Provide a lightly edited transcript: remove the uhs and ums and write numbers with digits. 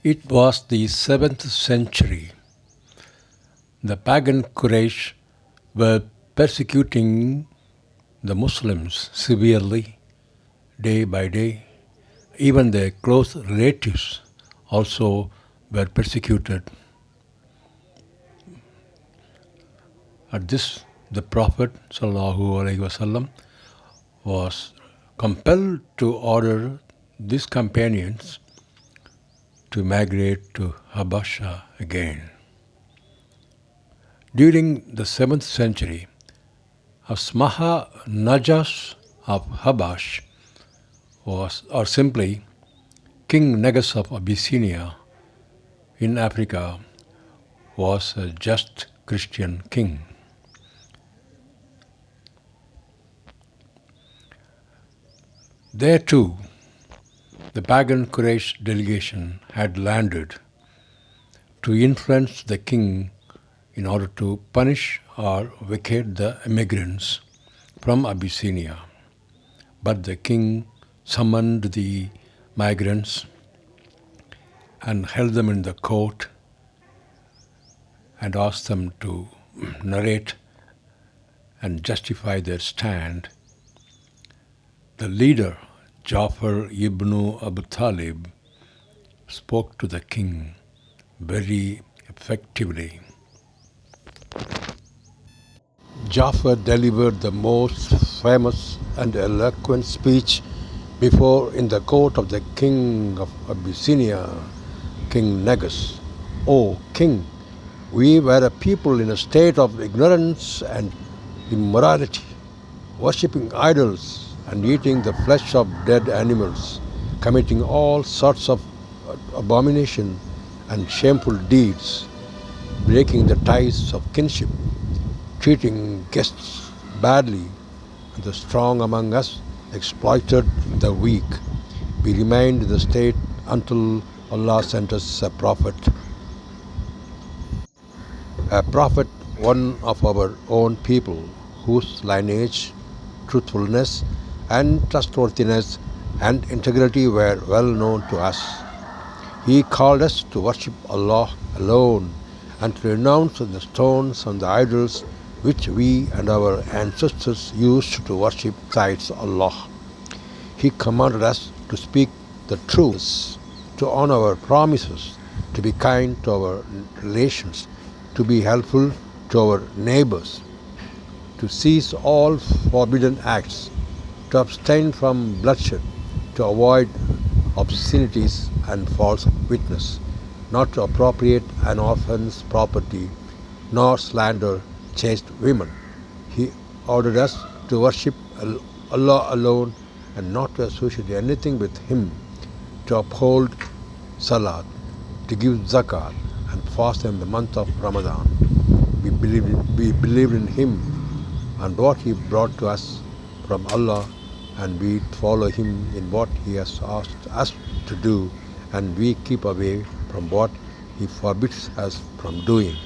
It was the 7th century. The pagan Quraysh were persecuting the Muslims severely day by day. Even their close relatives also were persecuted. At this, the Prophet ﷺ was compelled to order these companions to migrate to Habasha again. During the 7th century, Asmaha Najas of Habash was, or simply King Negus of Abyssinia in Africa, was a just Christian king. There too, the pagan Quraysh delegation had landed to influence the king in order to punish or vacate the immigrants from Abyssinia. But the king summoned the migrants and held them in the court and asked them to narrate and justify their stand. The leader, Jafar ibn Abu Talib, spoke to the king very effectively. Jafar delivered the most famous and eloquent speech before in the court of the king of Abyssinia, King Negus. O king, we were a people in a state of ignorance and immorality, worshipping idols and eating the flesh of dead animals, committing all sorts of abomination and shameful deeds, breaking the ties of kinship, treating guests badly, and the strong among us exploited the weak. We remained in the state until Allah sent us a prophet, one of our own people, whose lineage, truthfulness, and trustworthiness and integrity were well known to us. He called us to worship Allah alone and to renounce the stones and the idols which we and our ancestors used to worship besides Allah. He commanded us to speak the truth, to honor our promises, to be kind to our relations, to be helpful to our neighbors, to cease all forbidden acts, to abstain from bloodshed, to avoid obscenities and false witness, not to appropriate an orphan's property, nor slander chaste women. He ordered us to worship Allah alone and not to associate anything with Him, to uphold Salat, to give Zakat and fast in the month of Ramadan. We believed in Him and what He brought to us from Allah, and we follow Him in what He has asked us to do, and we keep away from what He forbids us from doing.